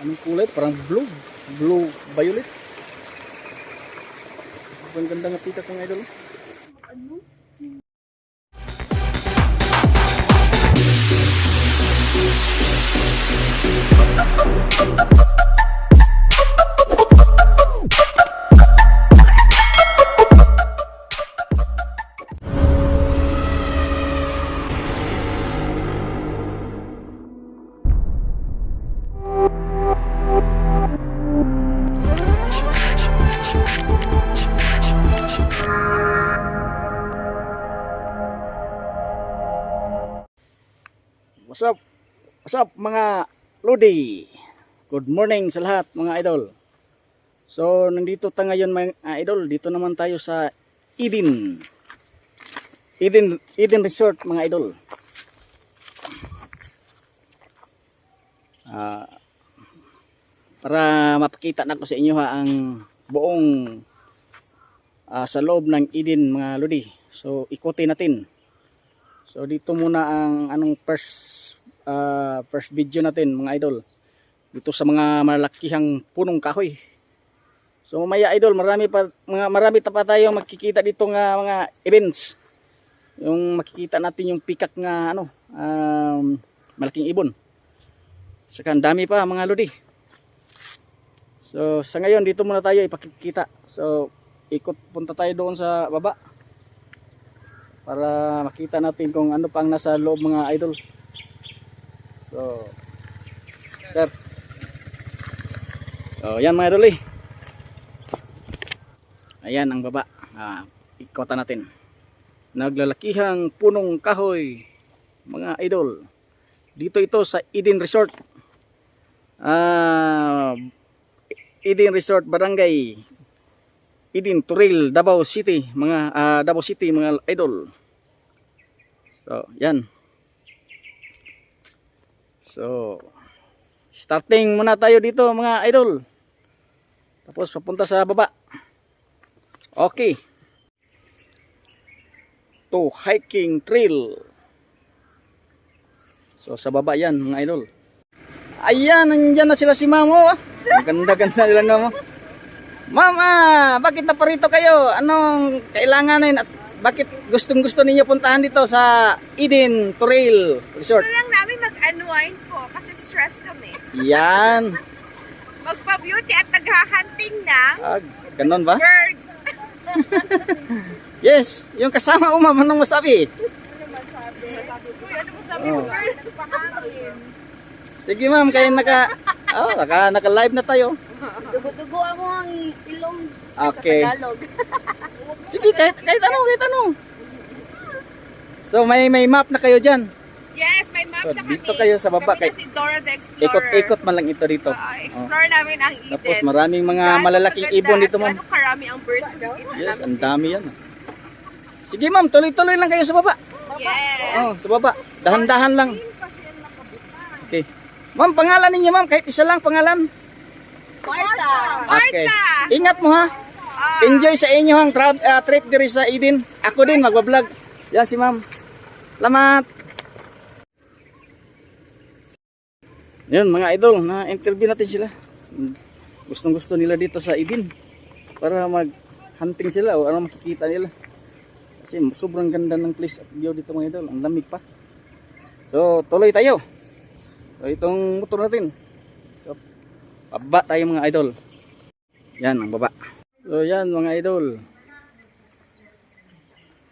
Anong kulay? Parang blue. Blue violet. Ang ganda ng pitak mga idol. Ano? What's up? What's up mga Lodi? Good morning sa lahat mga idol. So nandito tayo ngayon mga idol. Dito naman tayo sa Eden Resort mga idol. Para mapakita na ko sa inyo ha ang buong sa loob ng Eden mga Lodi. So ikutin natin. So dito muna ang anong first video natin mga idol. Dito sa mga malakihang punong kahoy. So mamaya idol, marami pa tayong makikita dito nga mga events. Yung makikita natin yung pikak nga ano, malaking ibon. Saka ang dami pa mga Lodi. So sa ngayon dito muna tayo ipakikita. So ikot punta tayo doon sa baba para makita natin kung ano pang nasa loob mga idol. So start. So yan mga idol eh. Ayan ang baba. Ikotan natin. Naglalakihang punong kahoy mga idol. Dito ito sa Eden Resort. Eden Resort Barangay Eden Turil, Davao City mga idol. So yan. So starting muna tayo dito mga idol. Tapos papunta sa baba. Okay. To hiking trail. So sa baba yan mga idol. Ayan, nandiyan na sila si Mamo. Ang ganda-ganda nila no. Mama, bakit naparito kayo? Anong kailanganin at bakit gustong-gusto ninyo puntahan dito sa Eden Trail Resort? Gusto lang namin mag-unwind po kasi stress kami. Yan. Magpa-beauty at nag-hunting na. Ganon ba? Birds. Yes, yung kasama mo ma'am, anong masabi? Ano masabi? Uy, ano masabi mo, girl? Nagpahangin. Sige ma'am, kayo naka-live na tayo. Dugo-dugo mo ang ilong Okay. sa Tagalog. Sige, kahit tanong. So may map na kayo dyan. Yes, may map So, na kami. dito kayo sa baba, Kami na si Dora the Explorer. Ikot-ikot man lang ito dito. Explore namin ang Eden. Tapos maraming mga Gaano malalaking kaganda, ibon dito ma'am. gaano karami ang birds dito. Yes, ang dami yan. Sige ma'am, tuloy-tuloy lang kayo sa baba. Yes. Oh, sa baba. Dahan-dahan lang. Okay. Ma'am, pangalan ninyo ma'am, kahit isa lang pangalan. Marta. Okay. Marta. Ingat mo ha. Enjoy sa inyong trip diri sa Eden. Ako din magbablog. Yan si ma'am. Salamat. Yan mga idol, na-interview natin sila. Gustong-gusto nila dito sa Eden para mag-hunting sila o ano makikita nila. Kasi sobrang ganda ng place at view dito mga idol. Ang lamig pa. So, tuloy tayo. So, itong motor natin. So, baba tayo mga idol. Yan ang baba. So, yan mga idol.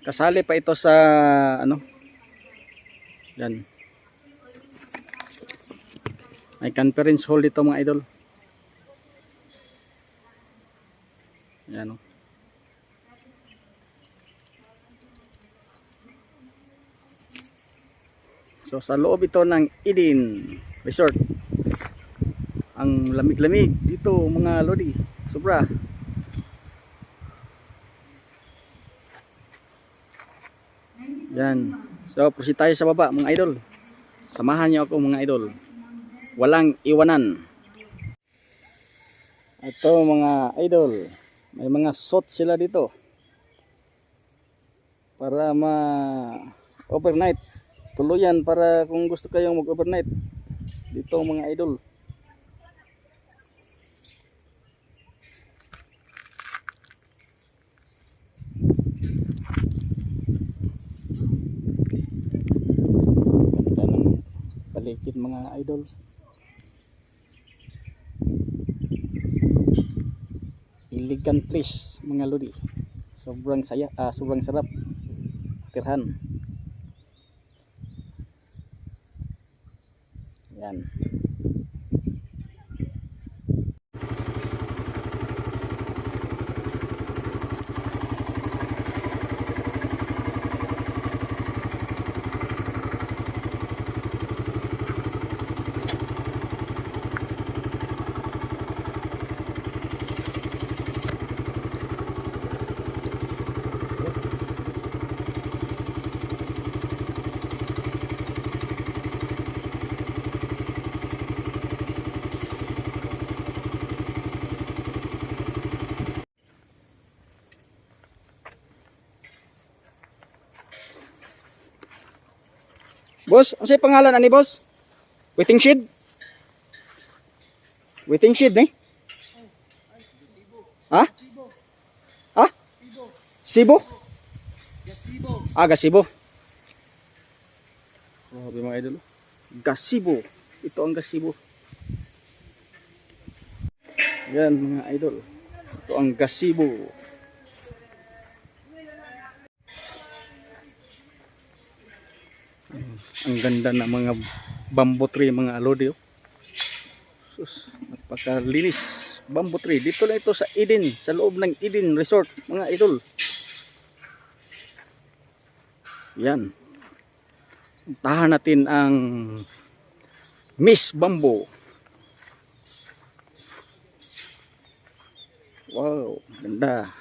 Kasali pa ito sa ano? Yan. May conference hall dito mga idol. Yan o. So sa loob ito ng Eden Resort. Ang lamig-lamig dito mga Lodi. Sobra. Yan. So proceed tayo sa baba mga idol. Samahan niyo ako mga idol. Walang iwanan. Ito mga idol, may mga sot sila dito para overnight tuluyan, para kung gusto kayong mag overnight dito mga idol. paligid mga idol. Iligan place mga lodi. Sobrang saya, sobrang sarap tirhan. Yan. Boss, ano sa'yo pangalan ani boss? Waiting shed? Waiting shed eh? Ha? Ha? Sibo? Gasibo. Oh, mga idol. Gasibo. Ito ang gasibo. Yan mga idol. Ito ang gasibo. Ang ganda ng mga bamboo tree mga lodi. Sus, napakalinis. Bamboo tree. Dito lang ito sa Eden, sa loob ng Eden Resort mga idol. Yan. Tahan natin ang Miss Bamboo. Wow, ganda.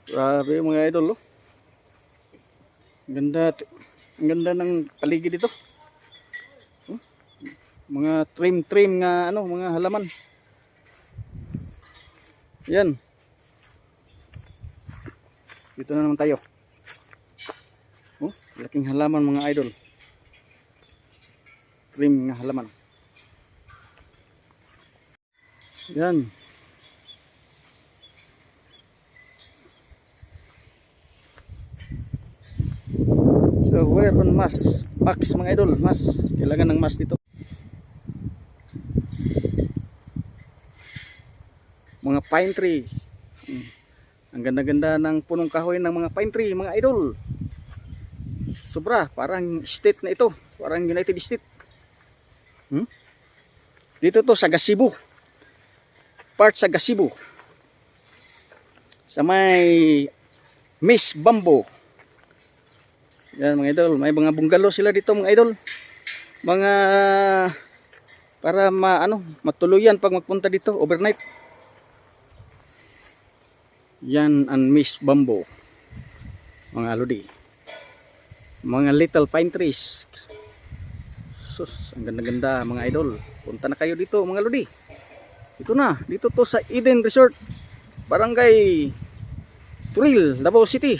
Grabe mga idol, oh. Ganda, ang ganda ng paligid dito. Oh, mga trim nga ano, mga halaman. Yan. Dito na naman tayo. Oh, laking halaman mga idol. Trim nga halaman. Yan. So wear on mask, mga idol, mask. Kailangan ng mask dito. Mga pine tree. Ang ganda-ganda ng punong kahoy ng mga pine tree, mga idol. Sobra, parang state na ito, parang United States. Dito to sa Gasibo. Part sa Gasibo. Sa may Miss Bamboo. Yan mga idol, may mga bungalow sila dito mga idol. Mga para matuluyan pag magpunta dito overnight. Yan ang Miss Bamboo. Mga lodi. Mga little pine trees. Sus, ang ganda-ganda mga idol. Punta na kayo dito mga lodi. Ito na, dito to sa Eden Resort. Barangay Thrill, Davao City.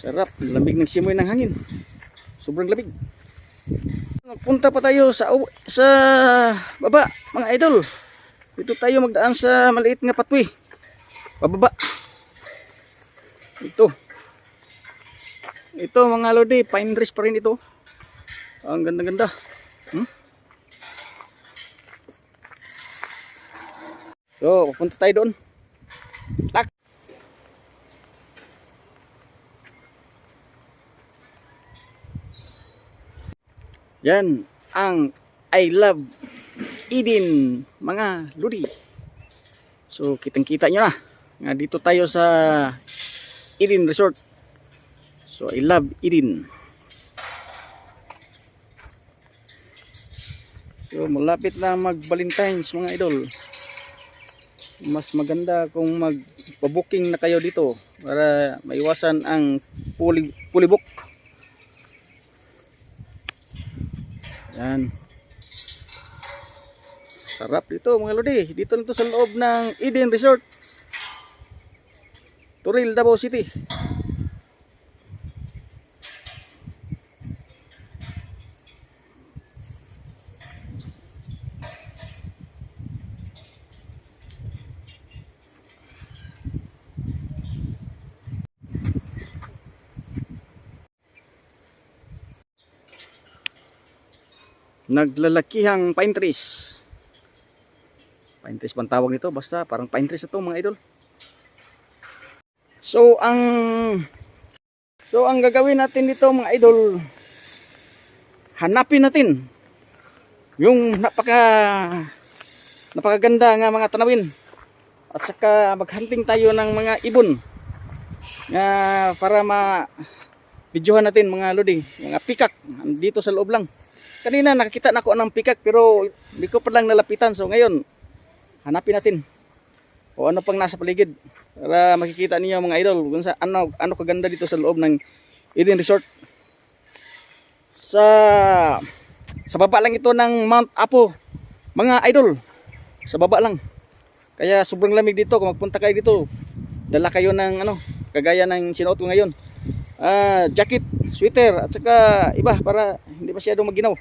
Sarap, lamig ng simoy ng hangin. Sobrang lamig. Magpunta pa tayo sa baba, mga idol. Dito tayo magdaan sa maliit nga patwi. Pababa. Ito. Ito mga lodi, pine trees pa rin ito. Ang ganda-ganda. So, pupunta tayo doon. Tak. Yan ang I Love Eden mga lodi. So kitang-kita nyo na nga dito tayo sa Eden Resort. So I Love Eden. So malapit na mag-Valentine's mga idol. Mas maganda kung mag-booking na kayo dito para maiwasan ang pulibok. Yan. Sarap dito mga lodi. Dito nito sa loob ng Eden Resort. Turil, Davao City. Naglalakihang pine trees. Pine trees bang tawag nito? Basta parang pine trees ito mga idol. So ang gagawin natin dito mga idol, hanapin natin yung napakaganda nga mga tanawin. At saka maghunting tayo ng mga ibon nga para ma-videohan natin mga lodi, mga pikak dito sa loob lang. Kanina nakakita na ako ng pikak pero hindi ko pa lang nalapitan. So ngayon, hanapin natin o ano pang nasa paligid para makikita niyo mga idol kung sa ano kaganda dito sa loob ng Eden Resort. Sa baba lang ito ng Mount Apo mga idol. Sa baba lang. Kaya sobrang lamig dito. Kung magpunta kayo dito, dala kayo ng kagaya ng sinuot ko ngayon. Jacket, sweater at saka iba para hindi masyadong maginaw.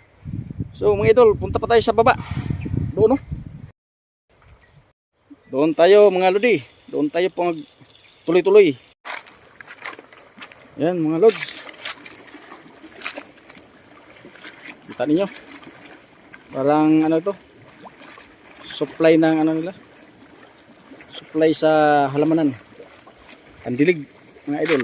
So mga idol, punta pa tayo sa baba. Doon, no? Doon tayo mga lodi. Doon tayo pong tuloy-tuloy. Yan mga lods. Kita ninyo. Parang ito. Supply ng nila. Supply sa halamanan. Pandilig mga idol.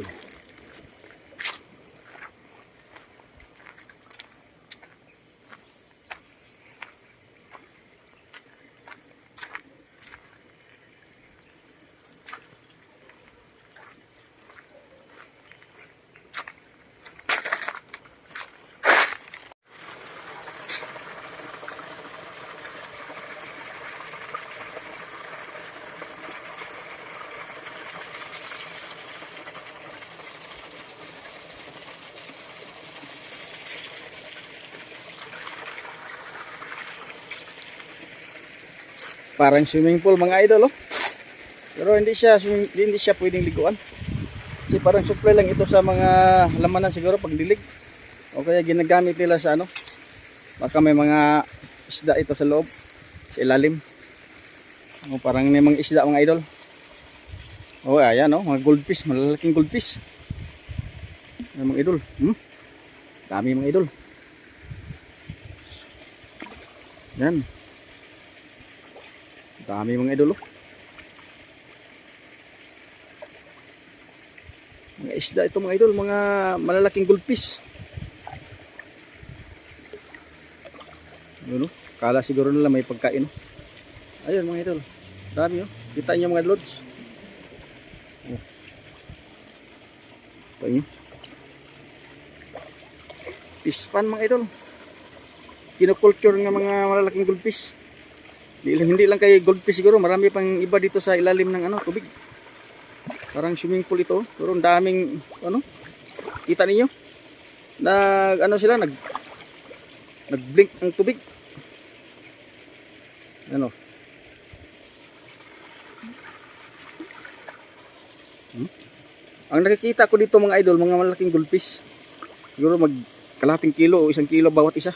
Parang swimming pool mga idol, oh. Pero hindi siya pwedeng liguan. Kasi parang supply lang ito sa mga halamanan siguro pag dilig. O kaya ginagamit nila sa baka may mga isda ito sa loob, sa ilalim. O parang may mga isda mga idol. O ayan, oh, mga goldfish, malalaking goldfish. Ayan, mga idol. Dami mga idol. Yan. Dami mga idol, oh. Mga isda ito mga idol, mga malalaking goldfish. Yun, oh. Kala siguro nila may pagkain, oh. Ayun mga idol. Dami, oh. Kita niyo mga lods. Oh. Ito niyo. Fish pan mga idol. Kinoculture ng mga malalaking goldfish. Hindi lang kay goldfish siguro, marami pang iba dito sa ilalim ng tubig. Parang swimming pool ito, pero ang daming kita niyo. Sila nag-blink ang tubig. Ang nakikita ko dito mga idol, mga malaking goldfish. Siguro kalahating kilo o 1 kilo bawat isa.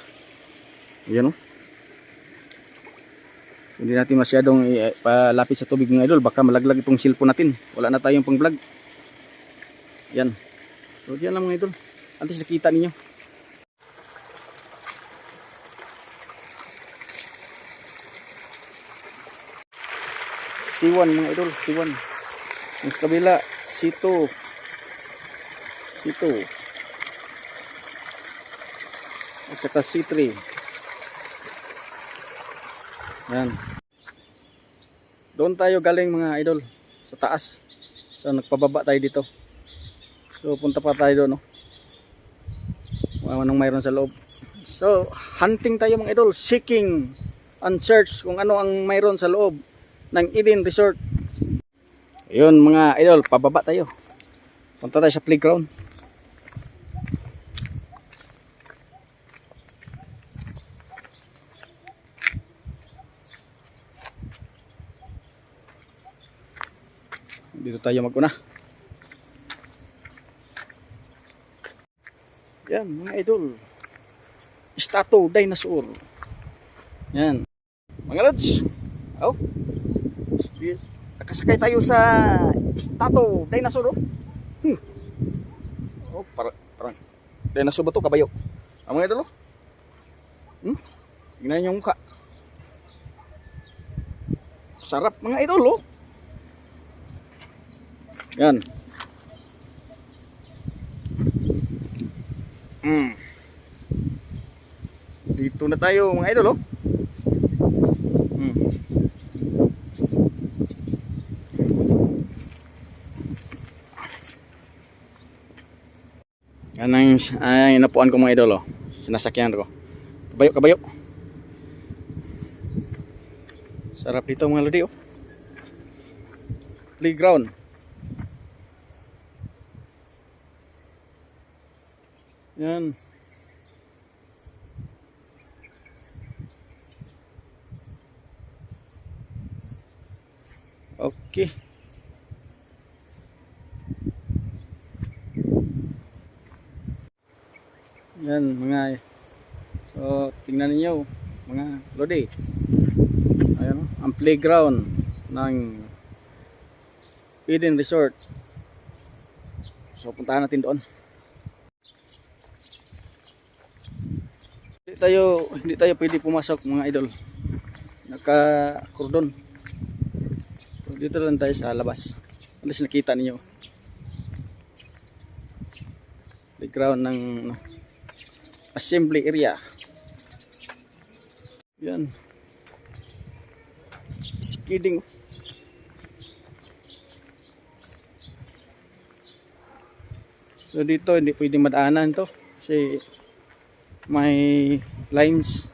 Ayan, oh. Hindi natin masyadong palapit sa tubig mga idol, baka malaglag itong cellphone natin. Wala na tayong pang vlog. Yan. So yan lang mga idol. At least nakita ninyo. C1 mga idol, C1. Yung sa kabila, C2. At saka C3. Yan. Doon tayo galing mga idol sa taas. So nagpababa tayo dito. So punta pa tayo doon, no. Anong mayroon sa loob. So hunting tayo mga idol, seeking and search kung ano ang mayroon sa loob ng Eden Resort. Ayun mga idol, pababa tayo. Punta tayo sa playground. Dito tayo maguna. Yan, mga idol. Statue dinosaur. Yan. Mga lods. Oh. Nakasakay tayo sa statue dinosaur. Oh, parang dinosaur ba to? Kabayo. Mga idol. Tingnan yung mukha. Sarap mga idol. Yan. Dito na tayo mga idol. Yan ang inapuan ko mga idol. Sinasakyan ko. Kabayo, kabayo. Sarap dito mga lodi. Playground. Yan. Okay. Yan mga. So tingnan niyo mga lodi. Ayan ang playground ng Eden Resort. So puntahan natin doon. Hindi tayo pwede pumasok mga idol. Naka-cordon. So, dito lang tayo sa labas. Alas nakita niyo. Playground ng assembly area. Yan. Skidding. So dito hindi pwedeng madaanan to kasi may lines.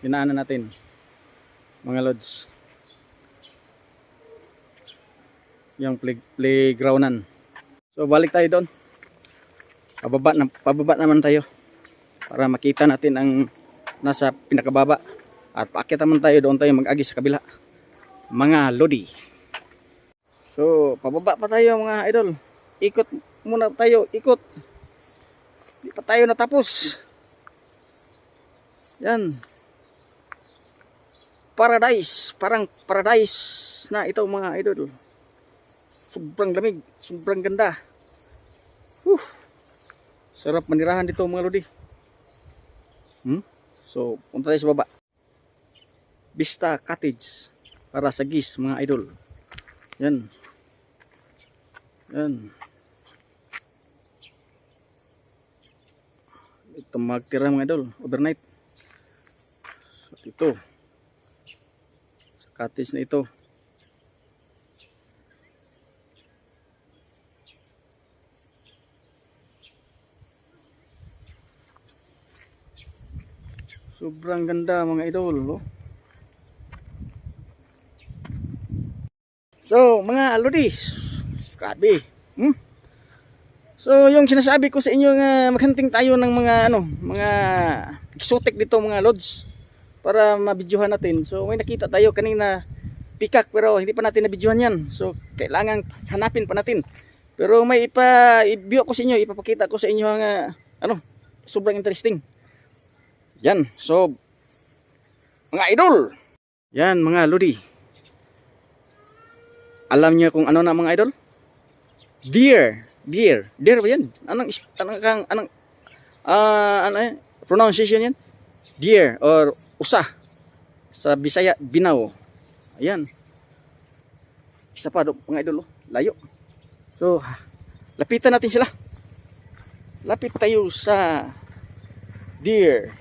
Dinaanan natin mga lods yung playgroundan. So balik tayo doon. Pababa naman tayo para makita natin ang nasa pinakababa at paakyat naman tayo, doon tayo mag-agi sa kabila mga lodi. So pababa pa tayo mga idol, ikot muna tayo, ikot, di pa tayo natapos. Yan, paradise, parang paradise na ito mga idol. Sobrang lamig, sobrang ganda. Sarap manirahan dito mga lodi. So punta tayo sa baba. Vista Cottage para sa gis mga idol. Yan. Yan. Ito magtira mga idol, overnight. So ito. Sa cottage na ito. Sobrang ganda mga idol. So mga lodi, grabe. So yung sinasabi ko sa inyo nga maghunting tayo ng mga mga exotic dito mga lods para mabidyohan natin. So may nakita tayo kanina peacock pero hindi pa natin nabidyohan yan. So kailangan hanapin pa natin. Pero may i-view ko sa inyo, ipapakita ko sa inyo nga sobrang interesting. Yan, so mga idol. Yan mga lodi. Alam niyo kung ano na mga idol? Deer ba yan? Anong pronunciation yan? Deer or usa. Sa Bisaya, binaw. Ayan. Isa pa mga idol, layo. So, lapitan natin sila. Lapit tayo sa deer.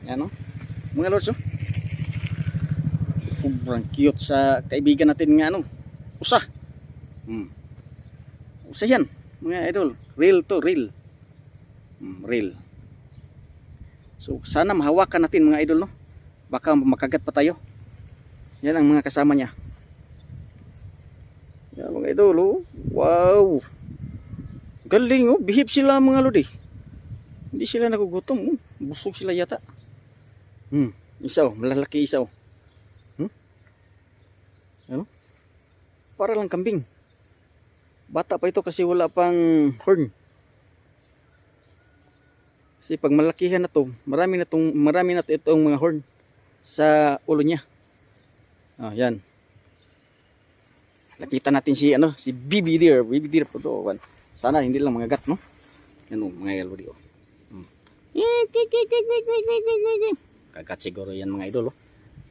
Yan mga lords. Sobrang cute sa kaibigan natin nga usa. Usa yan mga idol. Real to real. Real. So sana mahawakan natin mga idol baka makagat pa tayo. Yan ang mga kasama niya. Yan mga idol. Wow. Galing behave sila mga lodi. Hindi sila nagugutom. Busog sila yata. Isaw, malalaki isaw. Ano? Para lang kambing. Bata pa ito kasi wala pang horn. Kasi pag malakihan na to, marami na itong mga horn sa ulo niya. Oh, yan. Lapitan natin si baby deer. Baby deer po to. Sana hindi lang mga gat, no? Yan o, mga idol. Oh. Kagat siguro yan mga idol. Oh.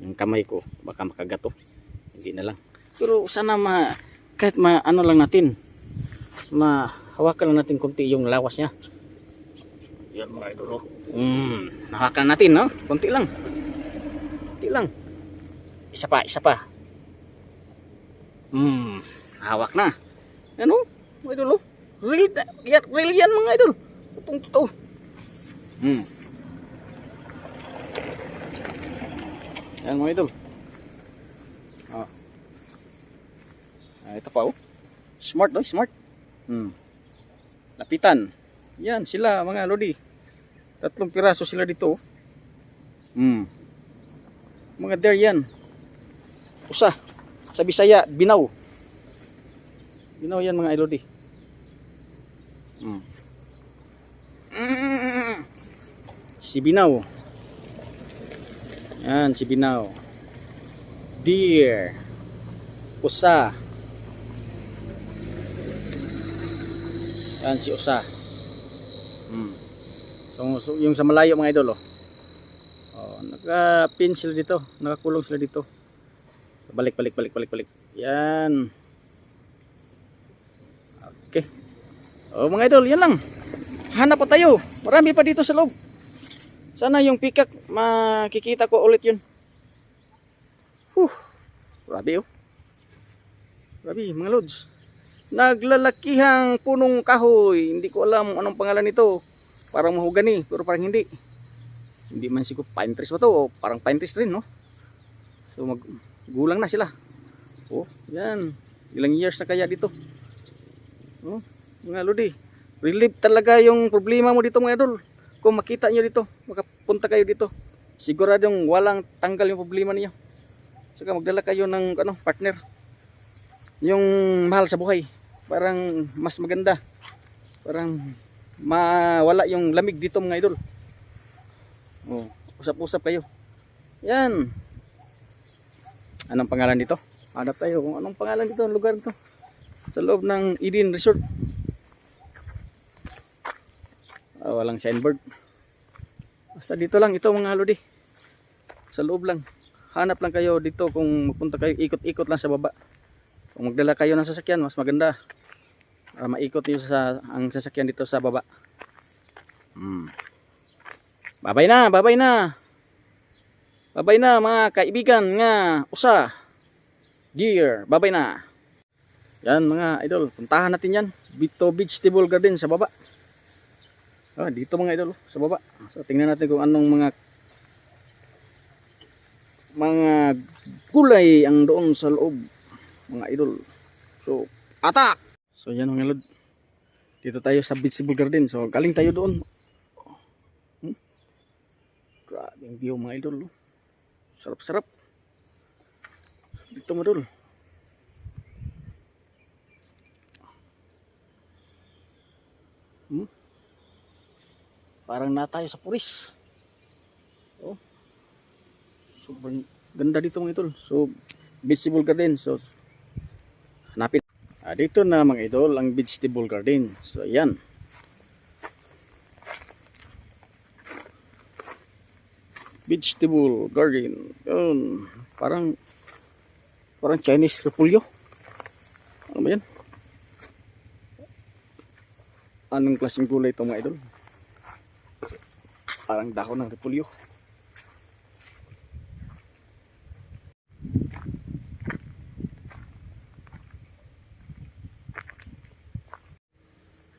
Yung kamay ko, baka makagat to. Hindi na lang. Pero sana kahit ano lang natin, mahawakan lang natin konti yung lawas niya. Yan mga idol. Oh. Nahawakan natin, no? Konti lang. Konti lang. Isa pa. Hawak na. Ano? Mga idol, oh. Real yan mga idol. Totoo. Yan mga idol. Oh. Ito pa, oh. Smart, oh, smart. Lapitan. Yan sila mga lodi. 3 piraso sila dito, oh. Mga deer yan. Usa. Sa Bisaya, binaw. Binaw yan mga lodi. Si binaw. Yan si binaw. Deer. Usa. Yan si usa. So yung sa malayo mga idol, oh. Naka-pin sila dito, nakakulong sila dito. Balik. Yan. Okay. Mga idol, yan lang. Hanap pa tayo. Marami pa dito sa loob. Sana yung pikak makikita ko ulit yun. Grabe, oh. Grabe mga lods. Naglalakihang punong kahoy. Hindi ko alam anong pangalan nito. Parang mahogani, pero parang hindi. Hindi man siguro pine trees ba to, o parang pine trees rin, no? So gulang na sila. Yan. Ilang years na kaya dito. Mga lodi, relieve talaga yung problema mo dito mga idol. Kung makita nyo dito, makapunta kayo dito, siguradong walang tanggal yung problema niyo. Saka magdala kayo ng partner. Yung mahal sa buhay. Parang mas maganda. Parang mawala yung lamig dito mga idol. Usap-usap kayo. Yan. Anong pangalan dito? Hanap tayo kung anong pangalan dito, ang lugar dito. Sa loob ng Eden Resort. Walang signboard. Basta dito lang ito mga lodi. Sa loob lang. Hanap lang kayo dito kung magpunta kayo, ikot-ikot lang sa baba. Kung magdala kayo ng sasakyan, mas maganda. Para maikot nyo ang sasakyan dito sa baba. Babay na. Babay na mga kaibigan nga usa. Deer, babay na. Yan mga idol, puntahan natin yan. Bito Vegetable Garden sa baba. Dito mga idol, sa baba. So tingnan natin kung anong mga gulay ang doon sa loob mga idol. So atak. So yan mga lod. Dito tayo sa Vegetable Garden. So galing tayo doon. Grabe yung view mga idol. Sarap-sarap. Dito mga idol. Parang na tayo sa puris. Sobrang ganda dito mga idol. So Vegetable Garden. So hanapin. Dito na mga idol ang Vegetable Garden. So ayan. Vegetable Garden. Yun. Parang Chinese repolyo. Ano ba yan? Anong klaseng gulay ito mga idol? Parang dahon ng repolyo.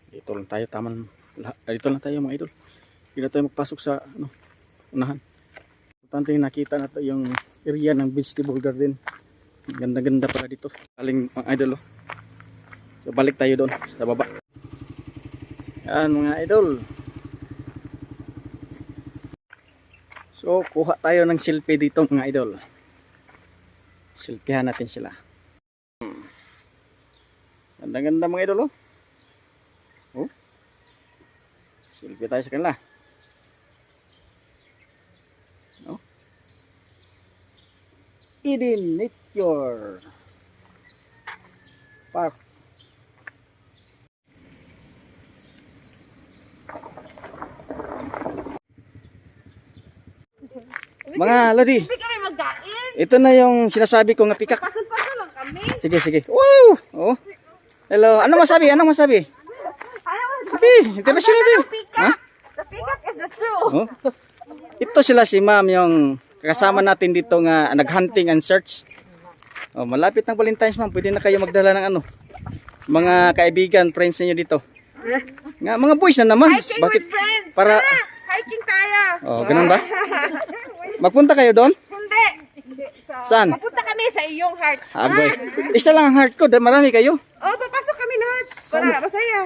Dito lang tayo, dito lang tayo mga idol. Hindi na tayo magpasok sa unahan. Importante yung nakita natin yung area ng Vegetable Garden. Ganda-ganda pala dito. Galing mga idol. So balik tayo doon sa baba. Yan mga idol. So kuha tayo ng selfie dito mga idol. Selfiehan natin sila. Ganda-ganda mga idol, oh. Oh. Selfie tayo sa kanila. Oh. Eden Nature Park. Mga lodi, Hindi kami magkain. ito na yung sinasabi ko nga pikak. Pasan-pasan lang kami. Sige, sige. Wow! Oh. Hello. Ano masabi? Ano masabi? Ano? Sige, international din. The peacock. The peacock is the zoo. Oh. Ito sila si ma'am yung kasama natin dito nga nag-hunting and search. Oh, malapit ng Valentine's ma'am. Pwede na kayo magdala ng ano. Mga kaibigan, friends niyo dito. Nga mga boys na naman. Hiking with friends. Para Tara, hiking tayo. oh, ganun ba? Magpunta kayo doon? Hindi. Saan? Papunta kami sa iyong heart. Agoy. Isa lang ang heart ko. Marami kayo. Oh, papasok kami lahat. Para masaya.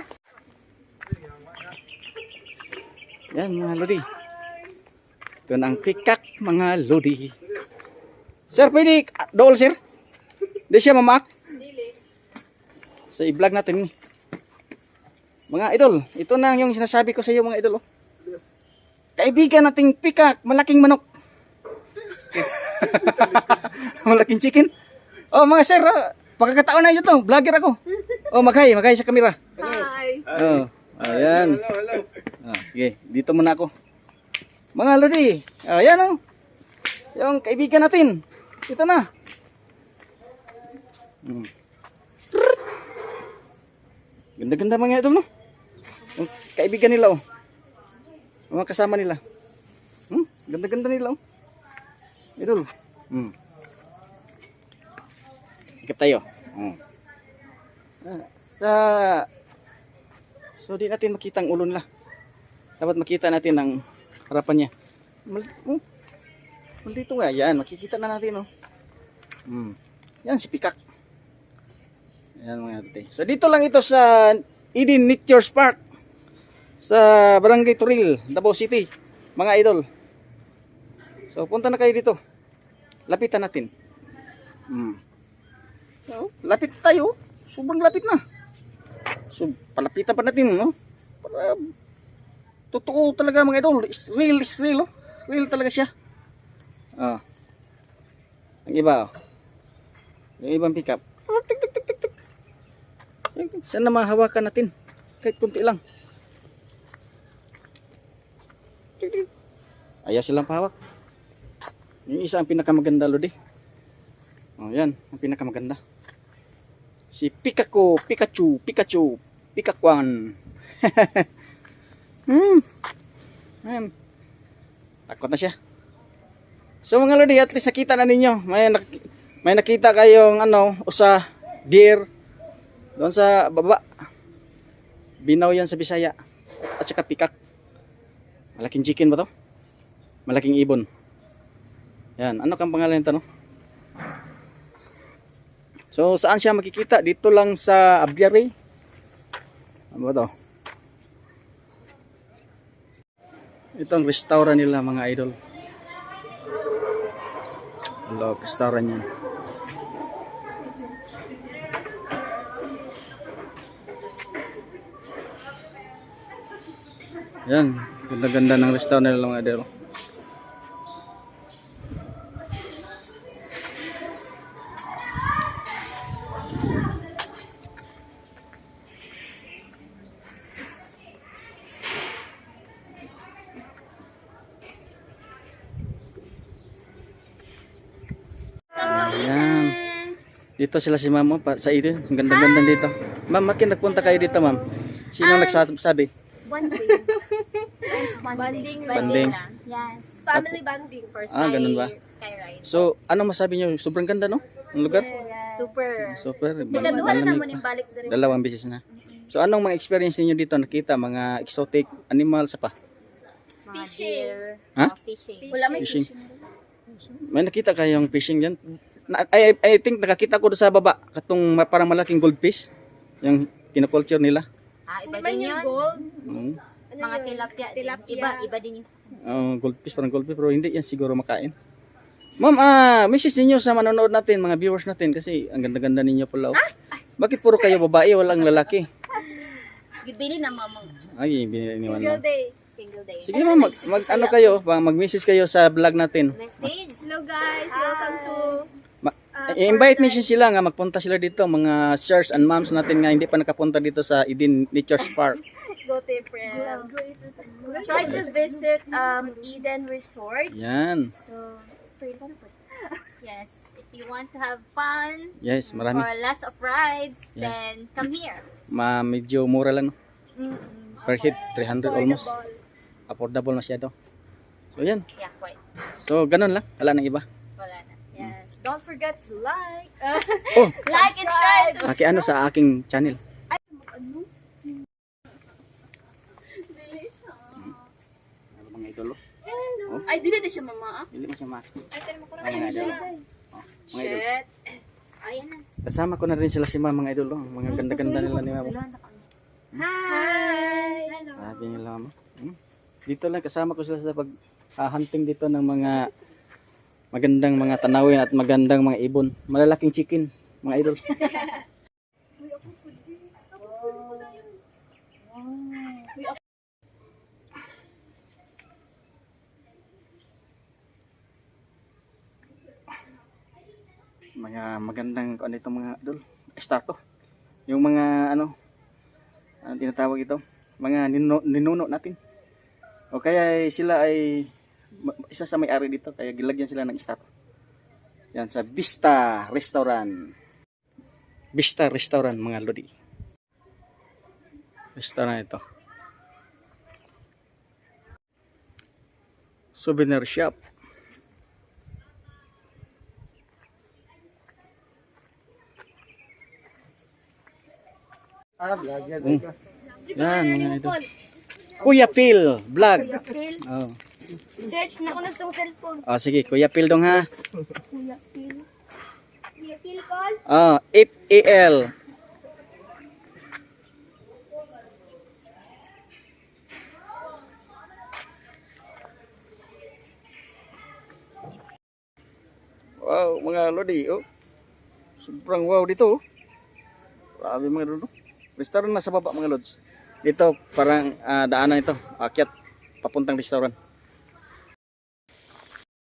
Yan mga lodi. Ito na ang pikak mga lodi. Sir, pwede dool sir? Di siya mamak? Dili. Sa i-vlog natin. Mga idol, ito na yung sinasabi ko sa iyo mga idol. Oh. Kaibigan nating pikak, malaking manok. Malaking chicken. Oh mga sir, pagkakataon na ito, vlogger ako. Oh maghay sa kamera. Hi. Oh, ayan. Ah, sige, dito muna ako. Mga lodi, ayan oh. Yung kaibigan natin. Ito na. Ganda-ganda mga idol no. Yung kaibigan nila oh. Mga kasama nila. Ganda-ganda nila oh. Idol. Ikap tayo. So di natin makita ang ulo nila. Dapat makita natin ang harapan niya. Dito nga, yan, makikita na natin oh. Yan si Pikak. Yan mga ate. So dito lang ito sa Eden Nature Park sa Barangay Turil, Davao City, mga idol. So punta na kayo dito. Lapitan natin. So, lapit tayo. Sobrang lapit na. So palapitan pa natin, no? Para totoo talaga mga idol. Is real, oh. Real talaga siya. Ang iba, oh. Yung ibang pick up. Tik. Sana mahawakan natin. Kahit kunti lang. Ayaw silang pahawak. Yung isa ang pinakamaganda, Lodi. Oh, yan. Ang pinakamaganda. Si Pikachu. Pikakwan. Ayan. Takot na siya. So mga Lodi, at least nakita na ninyo. May nakita kayong usa, deer. Doon sa baba. Binaw yan sa Bisaya. At saka pikak. Malaking chicken ba to? Malaking ibon. Yan. Ano kang pangalan nito, no? So saan siya makikita? Dito lang sa aviary. Ano ba to? Ito ang restaurant nila mga idol. Hello, restaurant niya. Yan, ganda-ganda ng restaurant nila mga idol. Ayan. Dito sila si ma'am sa Eden. Ang ganda-ganda dito. Ma'am, makin nagpunta kayo dito, ma'am. Sino nagsabi? Bonding. Bonding. Banding. Yes. Family bonding. First Ganun ba? Skyride. So, anong masabi niyo? Sobrang ganda, no? Ang lugar? Super. Super. Ikaduha na naman yung balik dire. Dalawang beses na. So, anong mga experience niyo dito? Nakita mga exotic animals pa? Fishing. Ha? Fishing. Wala may Fishing. May nakita kayong fishing diyan? I think nakakita ko doon sa baba. Katong parang malaking goldfish. Yung kinoculture nila. Iba Hindi man din yung yun. gold. Mm. Mga tilapia. Tilapia. Iba din yung Goldfish, parang goldfish. Pero hindi yan siguro makain. Ma'am, message ninyo sa manonood natin, mga viewers natin kasi ang ganda-ganda ninyo pala. Oh. Bakit puro kayo babae, walang lalaki? Gibili na mamang. Ay, iniwan Single lang. day. Single day. Sige ma'am, ano kayo, mag-message kayo sa vlog natin. Message. Hello guys, welcome to I-invite niyo sila nga magpunta sila dito, mga sirs and moms natin nga hindi pa nakapunta dito sa Eden Nature Park. Go friend. Try to visit Eden Resort. Yan. So, yes, if you want to have fun Yes, marami. or lots of rides, Yes. then come here. Medyo mura lang. No? Per head, 300 almost. Affordable masyado. So yan. Yeah, quite. So ganun lang. Wala nang iba. Wala na. Yes, don't forget to like. Oh, Like and share. And subscribe. ano sa aking channel. Ano mga idolo? Ay, dili na siya mama. Dili mo siya maki. Ay, Mga idolo. Mga idolo. shit. Ayan na. Kasama ko na rin sila si mga idolo. Mga ganda-ganda nila ni mama. Hi. Hello. Sabi nila mama. Dito lang kasama ko sila sa pag hunting dito ng mga magandang mga tanawin at magandang mga ibon. Malalaking chicken, mga idol. Mga magandang ano itong mga idol. Estato. Yung mga ano tinatawag ito, mga ninuno natin. O kaya sila ay isa sa may-ari dito, kaya gilagyan sila ng estato. Yan sa Vista Restaurant. Vista Restaurant mga lodi. Restaurant ito. Souvenir shop. Yan mga ito. Kuya Phil vlog. Phil, Oh. search na ko na sa cellphone. Oh, sige, Kuya Phil dong ha. Kuya Phil. Kuya Phil call. Oh, FAL. Wow, mga lodi, oh. Sobrang wow dito, oh. Grabe mga lodi. Restaurant na sa baba mga lods. Dito parang daanan ito, akyat papuntang restaurant.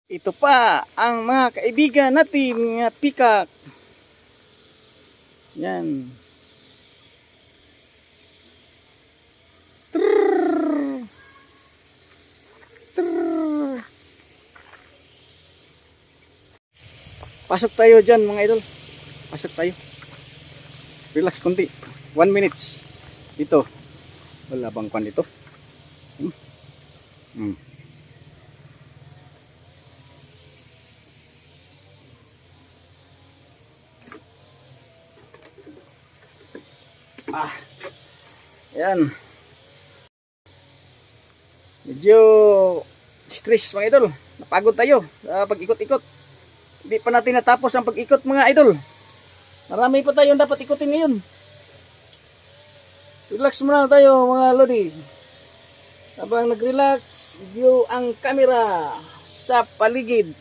Ito pa ang mga kaibigan natin nga peacock. Yan. Trrrr. Trrrr. Pasok tayo dyan mga idol. Pasok tayo. Relax konti. 1 minutes. Dito. Wala bang kwan dito? Yan. Medyo stress mga idol. Napagod tayo sa pag-ikot-ikot. Hindi pa natin natapos ang pag-ikot mga idol. Marami pa tayong dapat ikutin ngayon. Relax muna tayo mga lodi. Habang nag-relax, view ang camera sa paligid.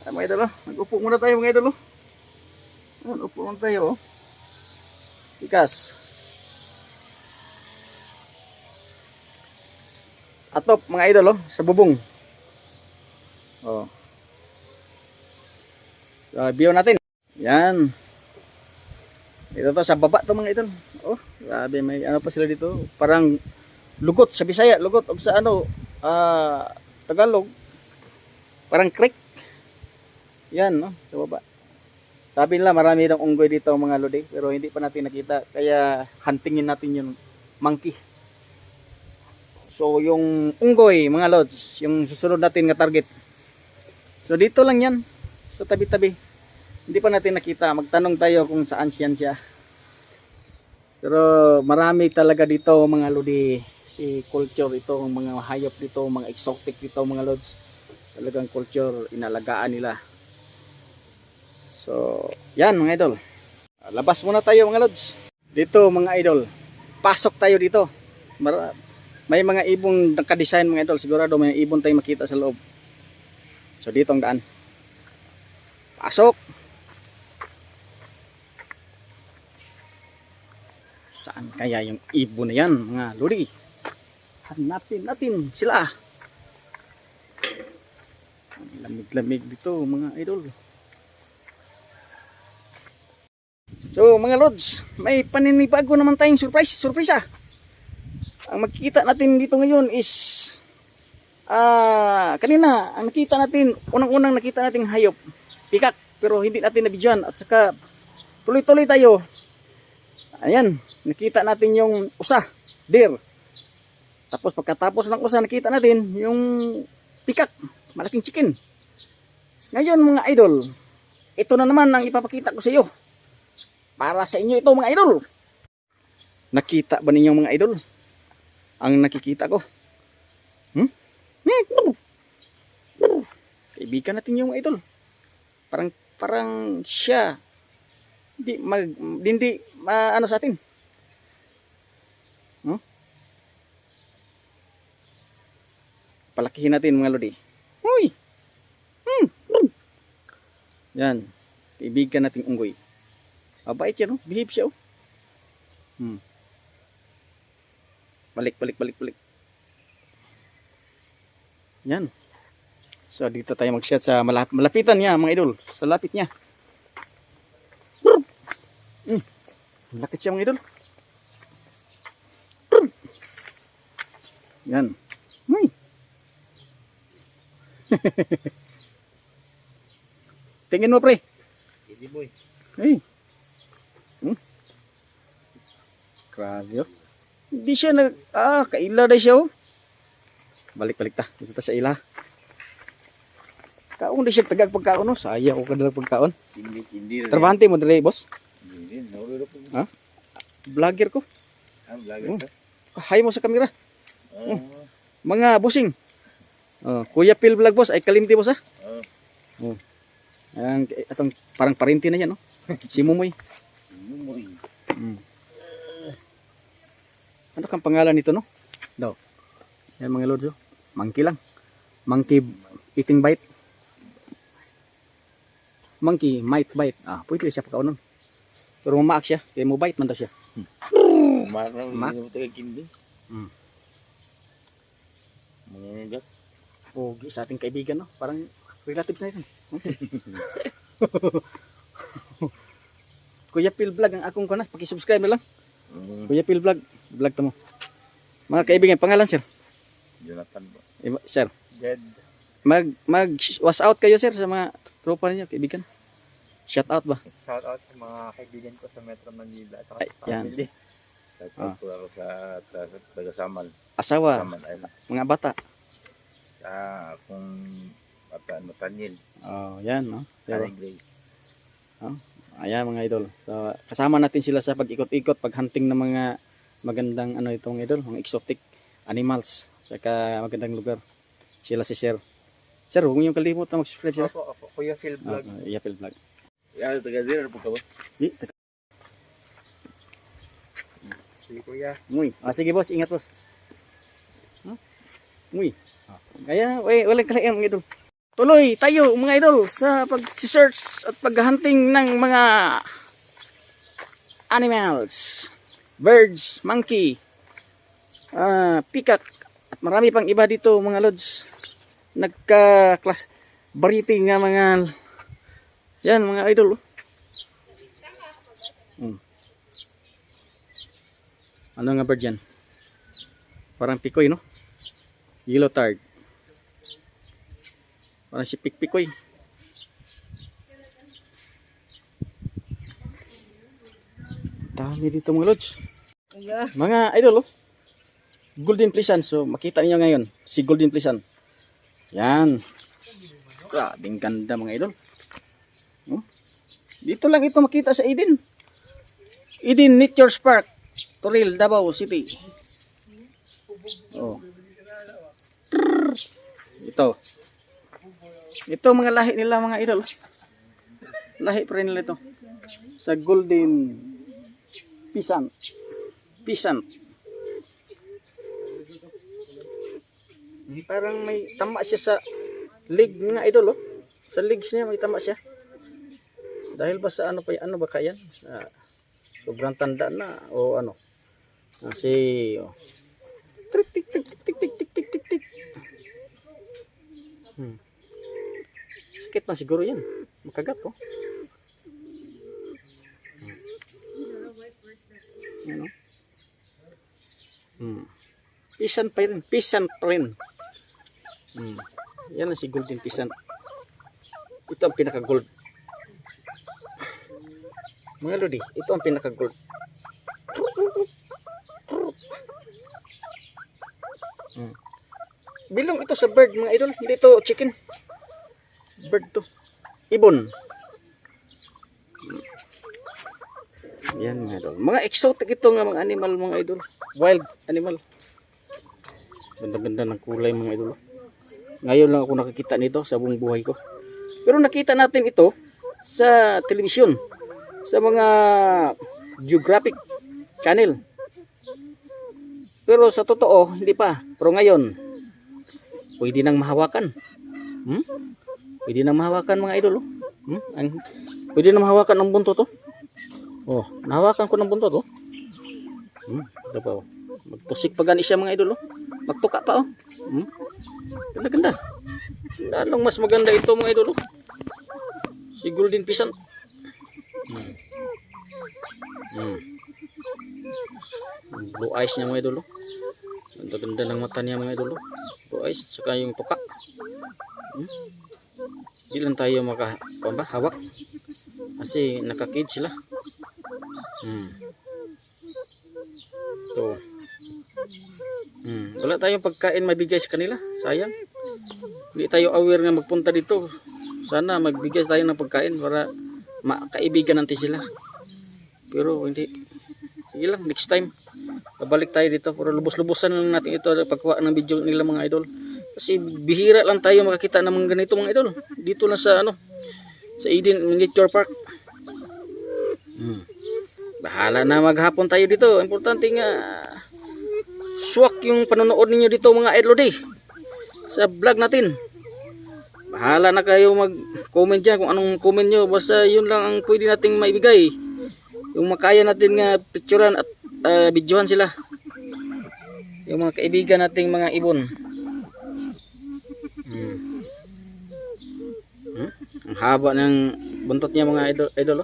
Mga idol, nag-upo muna tayo mga idol. Nag-upo muna tayo. Tikas. Atop mga idol, sa bubong. Oh. So, view natin. Yan. Dito to sa baba to mga idol. Oh, grabe may ano pa sila dito. Parang lugot sa Bisaya, lugot o sa ano, Tagalog. Parang creek. Yan, no, sa baba. Sabi nila marami daw unggoy dito mga lodi, pero hindi pa natin nakita. Kaya huntingin natin yung monkey. So yung unggoy mga lods, yung susunod natin na target. So dito lang yan, sa tabi-tabi. Hindi pa natin nakita, magtanong tayo kung saan siya. Pero marami talaga dito mga lodi, si culture ito, mga hayop dito, mga exotic dito mga lods. Talagang culture, inalagaan nila. So, yan mga idol. Labas muna tayo mga lods. Dito mga idol, pasok tayo dito. May mga ibon nakadesign mga idol, sigurado may ibon tayong makita sa loob. So dito ang daan. Pasok. Saan kaya yung ibon na yan, mga lodi? Hanapin natin sila. Ang lamig-lamig dito, mga idol. So mga lods, may paninibago naman tayong surprise. Ang makikita natin dito ngayon is kanina ang nakita natin, unang-unang nakita nating hayop, pikak, pero hindi natin nabidyan. At saka tuloy-tuloy tayo. Ayan, nakita natin yung usa, deer. Tapos pagkatapos ng usa, nakita natin yung pikak, malaking chicken. Ngayon mga idol, ito na naman ang ipapakita ko sa iyo. Para sa inyo ito mga idol. Nakita ba ninyo mga idol ang nakikita ko? Kaibigan natin yung mga idol. Parang siya hindi ano sa atin. Palakihin natin mga lodi. Uy. Yan. Kaibigan nating unggoy. Mabait siya, no? Behave siya, oh. Balik. Yan. So, dito tayo mag-shot sa malapitan niya, mga idol. Sa lapit niya. Lakit siya, mga idol. Yan. Uy. Tingin mo, pre. Hindi boy. Hey. Grabe, oh. Hindi siya kaila na siya, oh. Balik ta. Dito ta sa ila. Kaon di siya tagag pagkaon, no? Saya ko kadala pagkaon. Hindi. Trabahante mo dire, boss? Hindi, nawala po. Ha? Vlogger ko. Vlogger ka? Hay mo sa kamera. Mga busing. Kuya Phil Vlog, boss. Ay kalimti, boss, ha? Atong parang parinti na yan, no? Si Mumoy. Ano kang pangalan nito, no? Daw. Yan mga lords, oh. Monkey lang. Monkey eating bite. Monkey might bite. Pwede siya pagkaunon. Pero mamaak siya. Kaya mo bite man daw siya. Mak? Hindi mga gat. Pogi sa ating kaibigan, no? Parang relatives na yun. Kuya Phil Vlog ang akong kana. Paki-subscribe na lang. Kuya Phil Vlog. Vlog ta mo. Mga kaibigan, pangalan sir? Jonathan ba? Sir. Jed. Was out kayo sir sa mga tropa niyo, kaibigan. Shout out ba? Shout out sa mga kaibigan ko sa Metro Manila at sa Yan. family. Shout out po ako sa taga-Samal. Asawa, Samal Island. mga bata. Sa akong Matanyil. Yan, no? Pero, Aling Grace. ayan mga idol. So, kasama natin sila sa pag-ikot-ikot, pag-hunting ng mga magandang itong idol, mga exotic animals, saka magandang lugar. Sila si Sir. Sir, huwag niyong kalimutan mag-subscribe sir. Ako, Kuya Phil Vlog. Kuya Phil Vlog. Yan, taga-zero po ka ba? Si Kuya. Muy. Sige boss, ingat boss. Muy. Kaya, walang kalayan mga idol. Tuloy tayo mga idol sa pag-search at pag-hunting ng mga animals. Birds, monkey, peacock, at marami pang iba dito mga lods. Nagka-class variety nga mga yan mga idol. Ano nga bird yan? Parang pikoy, no? Yellow tard. Parang si pikpikoy. Dami dito mga lods. Mga idol, oh. Golden Plisan. So makita niyo ngayon si Golden Plisan. Yan. Grabing ganda mga idol. Dito lang ito makita sa Eden. Eden Nature Park, Toril, Davao City. Ito mga lahi nila mga idol. Lahi pa rin nila ito. Sa Golden Pisan. Parang may tama siya sa leg mga idol, oh. Sa legs niya may tama siya. Dahil ba sa ano ba kaya? Sobrang tanda na o ano? Kasi tik tik tik tik tik tik tik tik tik. Sakit na siguro yan. Makagat ko. Ano? Pisan pa rin. Pisan pa rin. Yan ang si golden pisan. Ito ang pinaka-gold. Mga lodi, ito ang pinaka-gold. Bilong ito sa bird mga idol. Hindi ito chicken. Bird to. Ibon. Yan mga idol. Mga exotic ito nga mga animal mga idol. Wild animal. Ganda-ganda ng kulay mga idol. Ngayon lang ako nakakita nito sa buong buhay ko. Pero nakita natin ito sa telebisyon. Sa mga geographic channel. Pero sa totoo, hindi pa. Pero ngayon, pwede nang mahawakan. Pwede nang mahawakan mga idol. Pwede nang mahawakan ng buntot. Oh, nahawakan ko ng buntot. Ito pa. Magtusik pa gani siya mga idol. Magtuka pa. Ganda-ganda. Lalong mas maganda ito mga idol. Si golden pisan. Blue eyes niya mga idol. Ganda-ganda ng mata niya mga idol. Blue eyes saka yung tuka. Di lang tayo hawak kasi nakakid sila. Ito. Wala tayong pagkain mabigay sa kanila. Sayang. Hindi tayo aware nga magpunta dito. Sana magbigay tayo ng pagkain para makaibigan natin sila. Pero hindi. Sige lang, next time. Babalik tayo dito. Pero lubos-lubosan lang natin ito pagkuha ng video nila mga idol. Kasi bihira lang tayo makakita ng mga ganito mga idol. Dito lang sa sa Eden Nature Park. Bahala na maghapon tayo dito. Importante nga swak yung panonood ninyo dito mga idol sa vlog natin. Bahala na kayo mag-comment dyan kung anong comment nyo. Basta yun lang ang pwede nating maibigay. Yung makaya natin nga picturean at videohan sila. Yung mga kaibigan nating mga ibon. Ang haba ng buntot niya mga idol.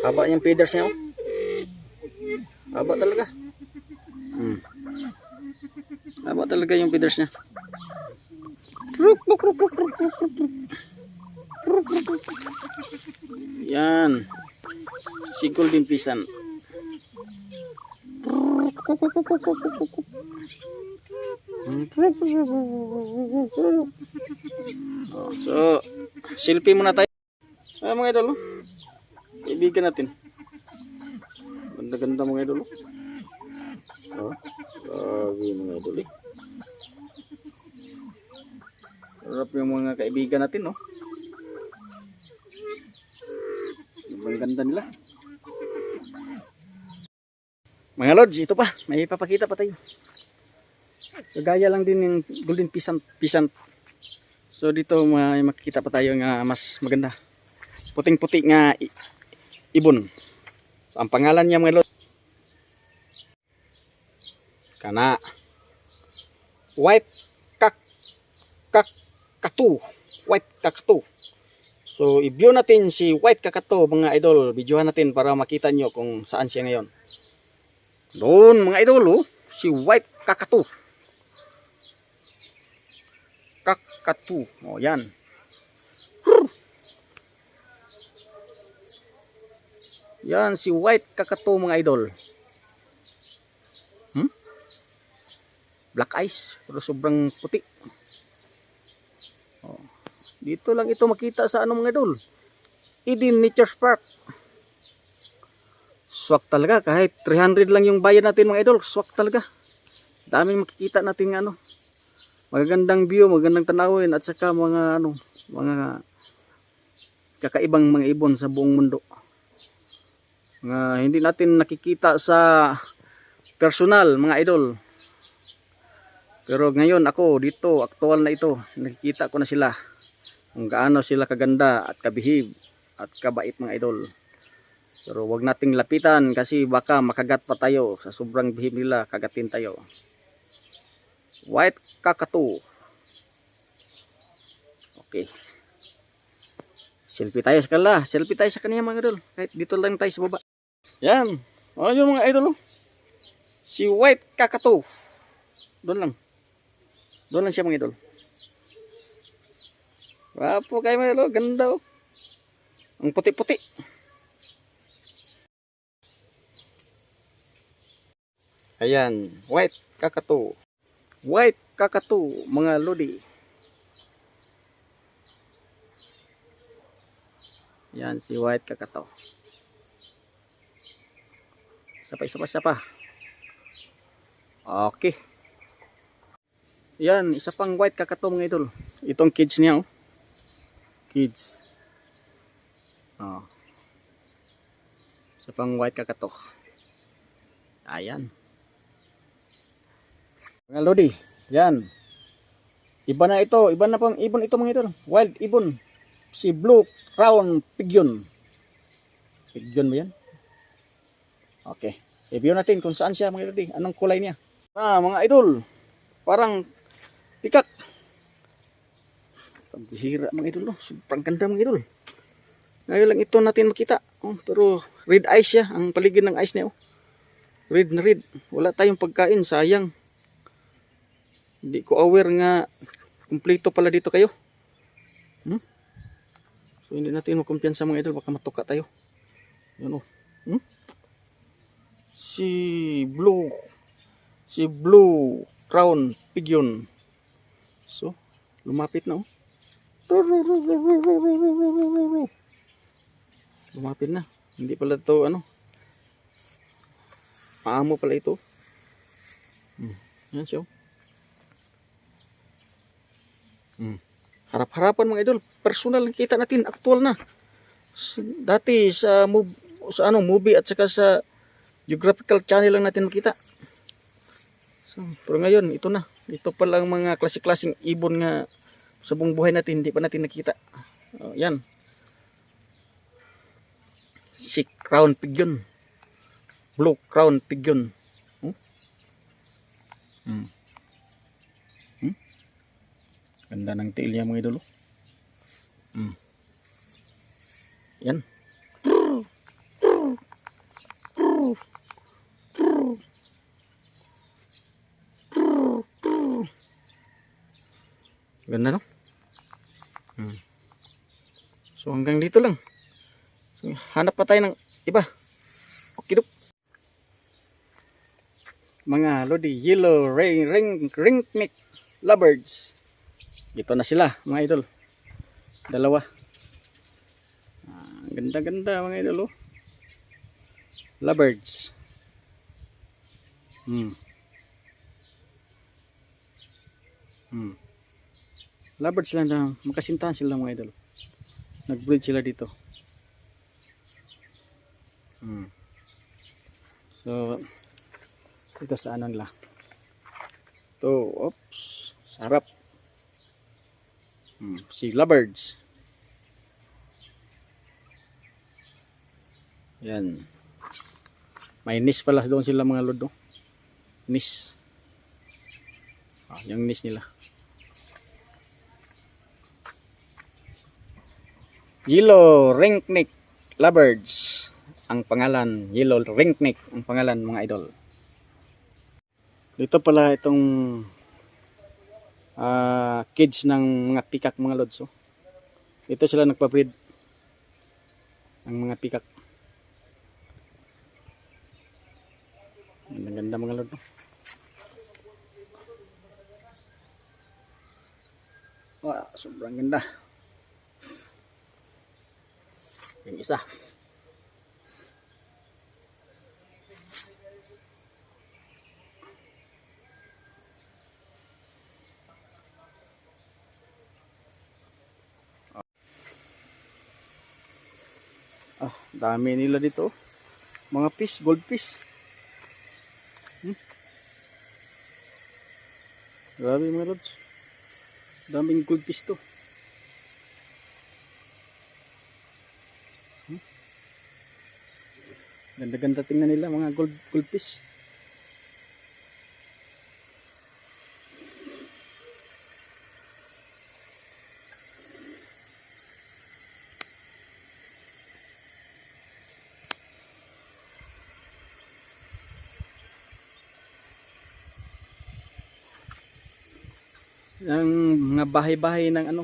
Haba niyang feathers niya. Haba talaga. Haba talaga yung feathers niya. Yan. Si golden pisan. So, selfie muna tayo. Mga idol. Kaibigan natin. Ganda-ganda mga idol. Grabe mga idol. Harap yung mga kaibigan natin, no? Ang ganda nila. Mga lods, ito pa. May ipapakita pa tayo. So, gaya lang din yung golden pisan. So, dito may makikita pa tayo nga mas maganda. Puting-puti nga ibon. So, ang pangalan niya mga lods. Kana. White kakatu. White kakatu. So, i-view natin si white kakatu mga idol. Videohan natin para makita nyo kung saan siya ngayon. Doon mga idol, si white kakatu. Kakatu. O, yan. Yan si white kakatu mga idol. Black eyes, pero sobrang puti. O, dito lang ito makita sa mga idol. Eden Nature Park. Swak talaga, kahit 300 lang yung bayad natin mga idol, swak talaga. Daming makikita natin magagandang view, magandang tanawin at saka mga kakaibang mga ibon sa buong mundo. Hindi natin nakikita sa personal mga idol. Pero ngayon ako dito, aktual na ito, nakikita ko na sila. Kung gaano sila kaganda at kabihib at kabait mga idol. Pero wag nating lapitan kasi baka makagat pa tayo sa sobrang bihib nila, kagatin tayo. White kakatu. Okay. Selfie tayo sa kanila. Selfie tayo sa kanya mga idol. Kahit dito lang tayo sa baba. Yan. O yung mga idol. Si White kakatu. Doon lang. Doon lang siya mga idol. Wapo kayo mga idol. Ganda oh. Ang puti-puti. Ayan. White kakatu. White kakatu mga lodi. Yan si White kakatu. Sapa. Okay. Yan, isa pang white kakatu mga idol. Itong kids niya oh. Kids. Oh. Isa pang white kakatu. Ayan. Mga lodi, yan. Iba na ito, iba na pang ibon ito mga idol. Wild ibon. Si Blue Crown Pigeon. Pigeon ba yan? Okay. Review natin kung saan siya mga lodi. Anong kulay niya. Mga idol. Parang pikak. Pagbihira mga idol. Oh. Sobrang ganda mga idol. Ngayon lang ito natin makita. Oh, pero red eyes siya. Ang paligid ng eyes niya. Oh. Red na red. Wala tayong pagkain. Sayang. Hindi ko aware nga kumpleto pala dito kayo. So hindi natin makumpiyansa mga idol. Baka matuka tayo. Yan o. Si Blue Crown Pigeon. So, lumapit na oh. Lumapit na. Hindi pala ito ano. Paamo pala ito. Yan siya oh. Harap-harapan mga idol, personal ang kita natin, aktual na. Dati sa movie at saka sa geographical channel lang natin makita. So, pero ngayon ito na. Ito pa lang mga klase-klaseng ibon nga sa buong buhay natin hindi pa natin nakita. Yan. Si Crown Pigeon. Blue Crown Pigeon. Ganda ng tail niya mga idolo. Yan. Ganda no? So hanggang dito lang. So, hanap pa tayo ng iba. Okay dok. Mga lodi, yellow ringneck lovebirds. Ito na sila mga idol. Dalawa. Ganda-ganda mga idol oh. Lovebirds. Lovebirds sila na makasintahan sila mga idol. Nag-breed sila dito. So ito sa ano nila. Ito, oops, sarap. Si lovebirds. Yan. May nest pala doon sila mga lodo. Nest. Yung nest nila. Yellow ringneck lovebirds. Ang pangalan, yellow ringneck ang pangalan mga idol. Dito pala itong kids ng mga pikak mga lods oh. Ito sila nagpa-breed ng mga pikak. Ang ganda mga lods oh. Wah, sobrang ganda. Yung isa dami nila dito. Mga fish, goldfish. Grabe mga lods. Daming goldfish to. Ganda-ganda tingnan nila mga goldfish. Ang mga bahay-bahay ng ano,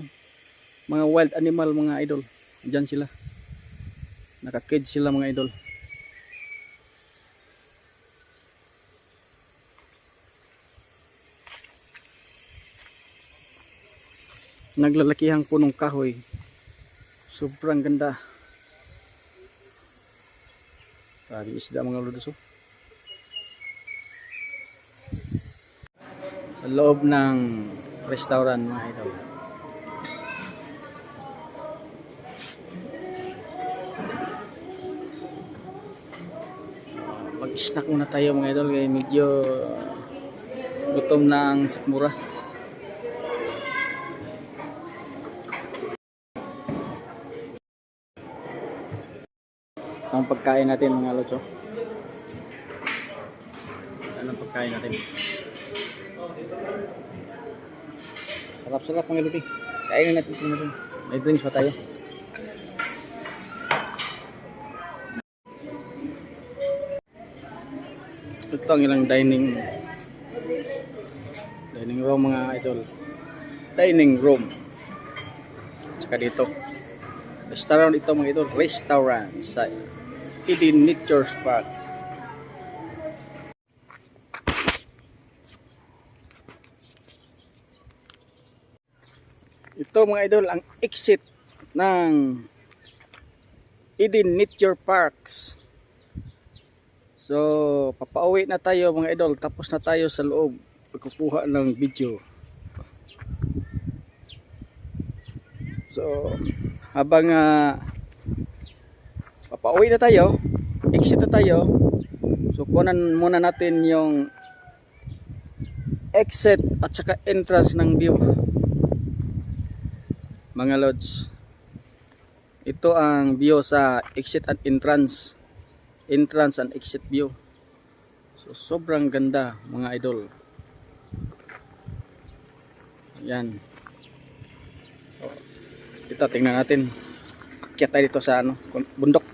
mga wild animal mga idol. Diyan sila. Naka-cage sila mga idol. Naglalakihang punong kahoy. Sobrang ganda. Grabe isda mga lods. Sa loob ng restaurant mga idol. Mag-snack muna tayo mga idol kaya medyo gutom na ang sikmura. Ang pagkain natin mga lods. Anong pagkain natin? Sarap-sarap mga lods. Kainin natin ito natin. May drinks pa tayo. Ito ang ilang dining room mga idol. Dining room. Tsaka dito. Restaurant ito mga idol. Restaurant sa Eden Nature Park. Ito mga idol ang exit ng Eden Nature Parks. So papauwi na tayo mga idol. Tapos na tayo sa loob pagkukuha ng video. So habang papauwi na tayo, exit na tayo. So kunan muna natin yung exit at saka entrance ng view. Mga lods, ito ang view sa exit at entrance. Entrance and exit view. So sobrang ganda mga idol. Yan. So, ito tingnan natin. Akyat tayo dito sa ano, bundok.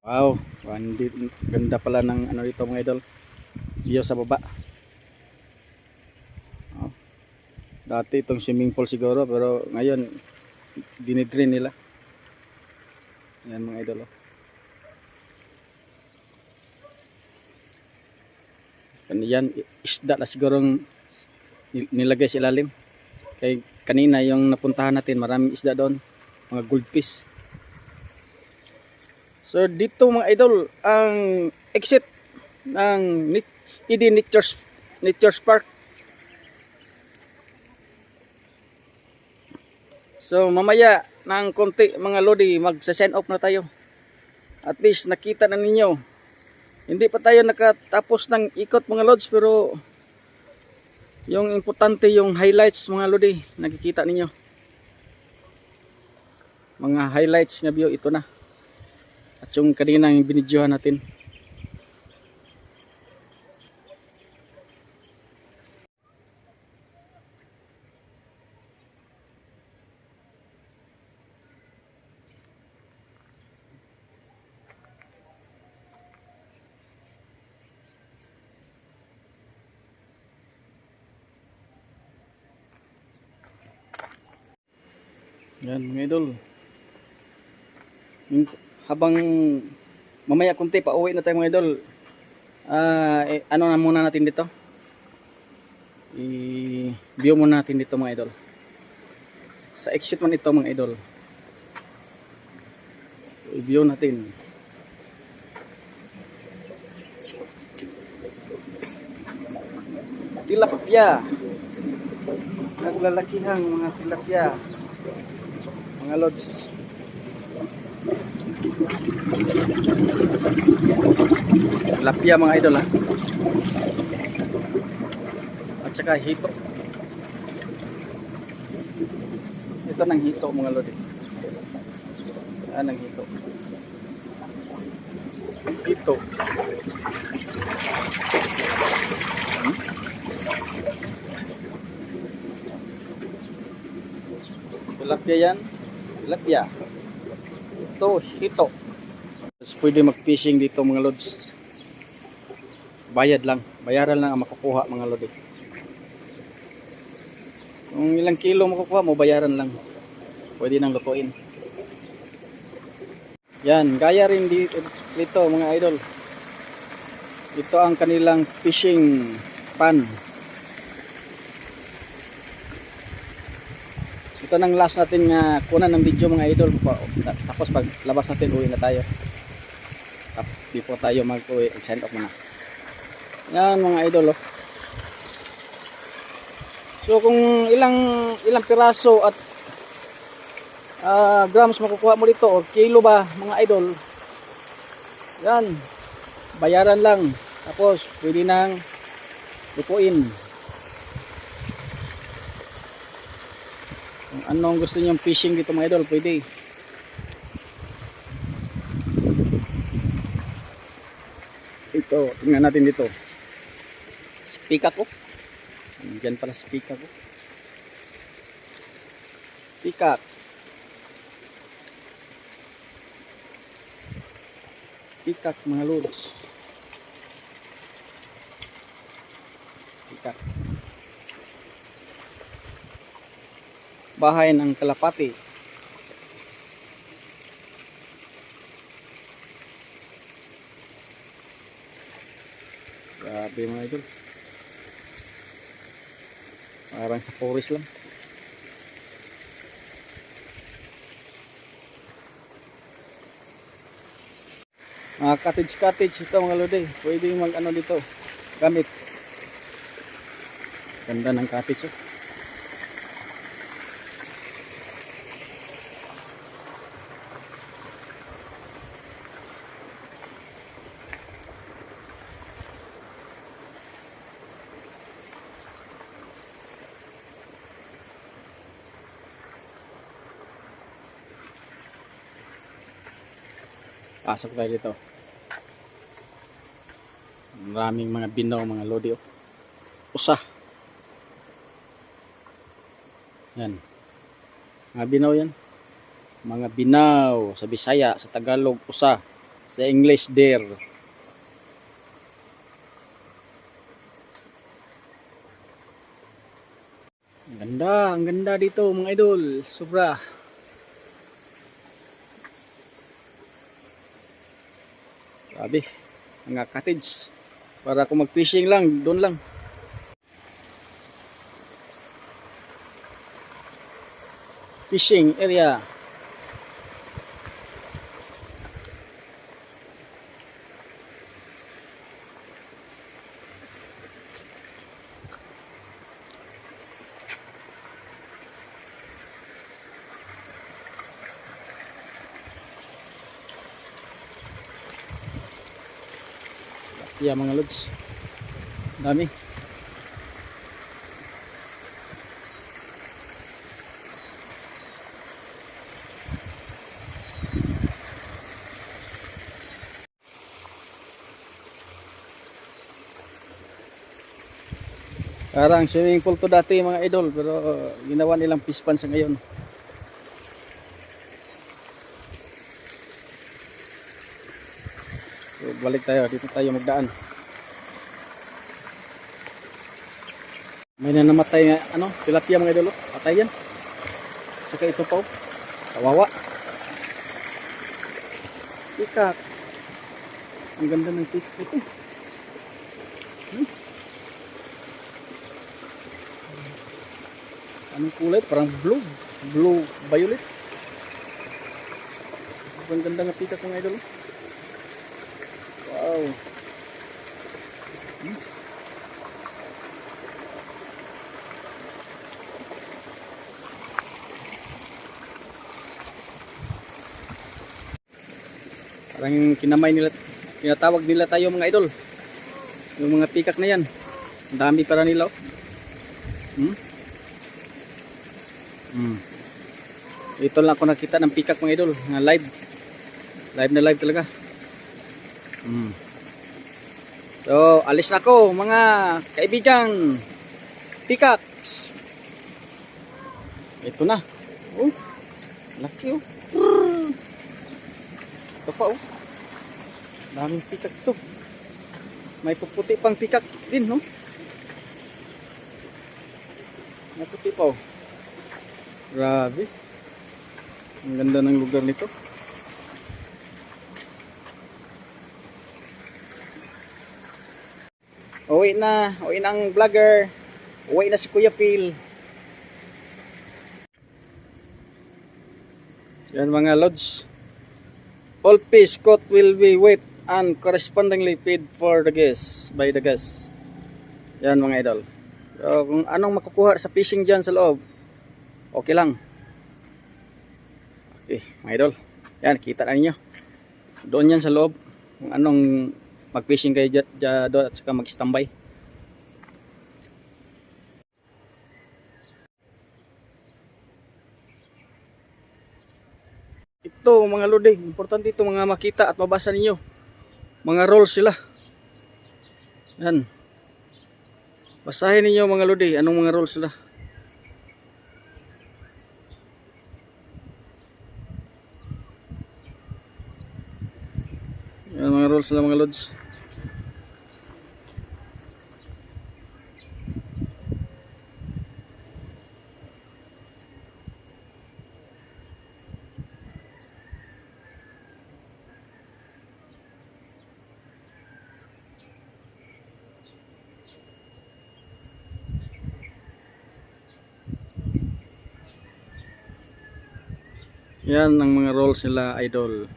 Wow, ganda pala ng ano dito mga idol. View sa baba. Oh. Dati itong swimming pool siguro pero ngayon dinidrain nila. Yan mga idol. Yan isda na sigurong nilagay sa ilalim. Kaya kanina yung napuntahan natin maraming isda doon, mga goldfish. So dito mga idol ang exit ng Eden Nature Park. So mamaya ng konti mga lodi magsa-sign off na tayo. At least nakita na ninyo. Hindi pa tayo nakatapos ng ikot mga lods pero yung importante yung highlights mga lodi nakikita ninyo. Mga highlights nga view ito na. At yung kanina yung binidyohan natin. Yan mga idol. Habang mamaya kunti pa uwi na tayo mga idol. Ano na muna natin dito? I-view muna natin dito mga idol. Sa exit man ito mga idol. I-view natin. Tilapia. Naglalakihang mga tilapia. Mga lods. Tilapia mga idol ha. At at saka hito. Ito ng hito mga lodi. Yan ang hito. Hito. Tilapia yan. Tilapia. Ito, hito. Tapos pwede mag-fishing dito mga lods. Bayad lang. Bayaran lang ang makukuha mga lodi. Kung ilang kilo makukuha mo, bayaran lang. Pwede nang lutuin. Yan, gaya rin dito mga idol. Ito ang kanilang fishing pan. Ito nang last natin nga kunan ng video mga idol. Tapos pag labas natin, uwi na tayo. Before tayo mag-uwi, sign off muna. Yan mga idol. So kung ilang piraso at grams makukuha mo dito o kilo ba mga idol, yan, bayaran lang. Tapos pwede nang lutuin. Kung anong gusto niyong fishing dito mga idol, pwede. Ito, tingnan natin dito. Spika ko. Diyan pala spika ko. Spika. Pikak mga lods. Pikak. Bahay ng kalapati. Grabe mga idol. Parang sa forest lang. Mga cottage ito mga lodi. Pwede mag ano dito. Gamit. Ganda ng cottage oh. Pasok tayo dito. Maraming mga binaw, mga lodi. Oh. Usa. Yan. Mga binaw yan. Mga binaw sa Bisaya, sa Tagalog, usa. Sa English, deer. Ang ganda dito mga idol. Sobra. Grabe, mga cottage. Para kung mag-fishing lang, doon lang. Fishing area. Yeah, mga lods. Dami. Parang swimming pool to dati mga idol, pero ginawa nilang fish pond sa ngayon. So, balik tayo, dito tayo magdaan. May namatay nga ano, tilapia mga idol, patay yan. Saka ito pa, kawawa. Pikak. Ang ganda ng pikak ito. Anong kulay? Parang blue violet. Ang ganda ng pikak mga idol. Wow. Parang kinamay nila, tinatawag nila tayo mga idol. Yung mga pikak na yan. Ang dami para nila. Oh. Hmm? Ito lang ako nakita ng pikak mga idol, na live. Live na live talaga. So, alis na ako mga kaibigan. Pikaks. Ito na. Oh. Laki oh. Ito pa oh. Daming pikak to. May puputi pang pikak din, no? May puti pa oh. Grabe. Ang ganda ng lugar nito. Uwi na ang vlogger. Uwi na si Kuya Phil. Yan mga lods. All fish caught will be weighed and correspondingly paid for the guests by the guests. Yan mga idol. So, kung anong makukuha sa fishing dyan sa loob, okay lang. Okay mga idol. Yan, kita na ninyo. Doon yan sa loob. Kung anong mag-fishing kayo doon at saka mag-standby. Ito mga lodi, importante ito mga makita at mabasa ninyo. Mga rules sila. Yan. Basahin ninyo mga lodi, anong mga rules sila. Yan mga rules sila mga lods. Yan ang mga rules nila idol.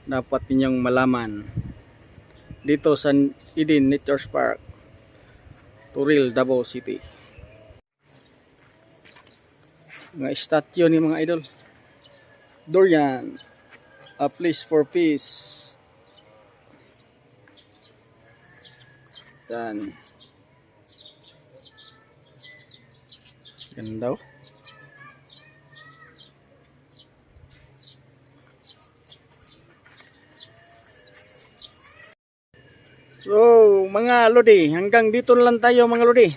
Dapat ninyong malaman. Dito sa Eden Nature Park, Turil, Davao City. Mga statue ni mga idol. Durian, a place for peace. Yan. Ganda oh. So, mga lodi, hanggang dito na lang tayo mga lodi.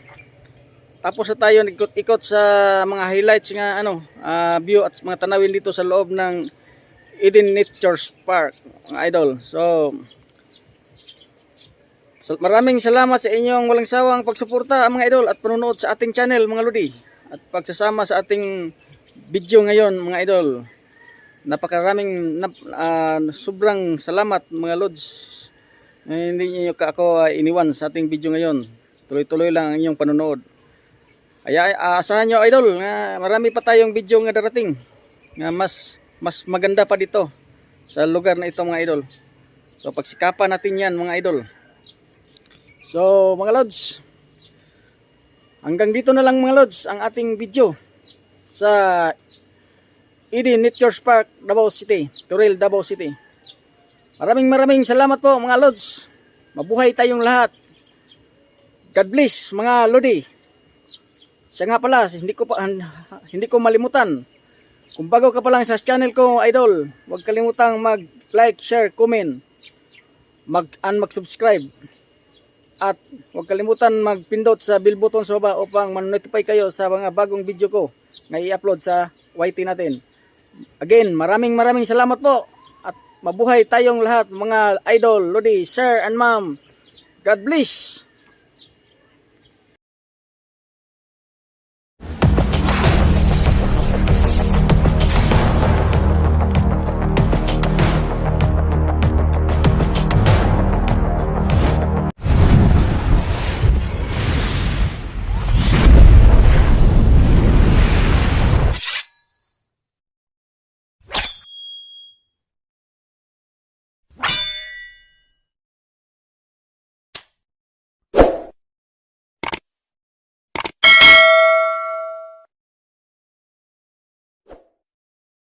Tapos na tayo ikot-ikot sa mga highlights nga view at mga tanawin dito sa loob ng Eden Nature Park, mga idol. So, maraming salamat sa inyong walang sawang pagsuporta mga idol at panunood sa ating channel mga lodi. At pagsasama sa ating video ngayon mga idol. Napakaraming sobrang salamat mga lods. Hindi niyo ako iniwan sa ating video ngayon. Tuloy-tuloy lang ang inyong panonood. Ay asahan nyo idol nga marami pa tayong video nga darating. Nga mas maganda pa dito sa lugar na ito mga idol. So pagsikapan natin yan mga idol. So mga lods, hanggang dito na lang mga lods ang ating video sa Eden Nature Park, Davao City, Turil, Davao City. Maraming salamat po mga lods. Mabuhay tayong lahat. God bless mga lodi. Siya nga pala, hindi ko malimutan. Kung bago ka pa lang sa channel ko idol, huwag kalimutang mag-like, share, comment, mag-subscribe. At huwag kalimutan magpindot sa bell button sa baba upang man-notify kayo sa mga bagong video ko na i-upload sa YT natin. Again, maraming salamat po. Mabuhay tayong lahat mga idol, lodi, sir and ma'am. God bless.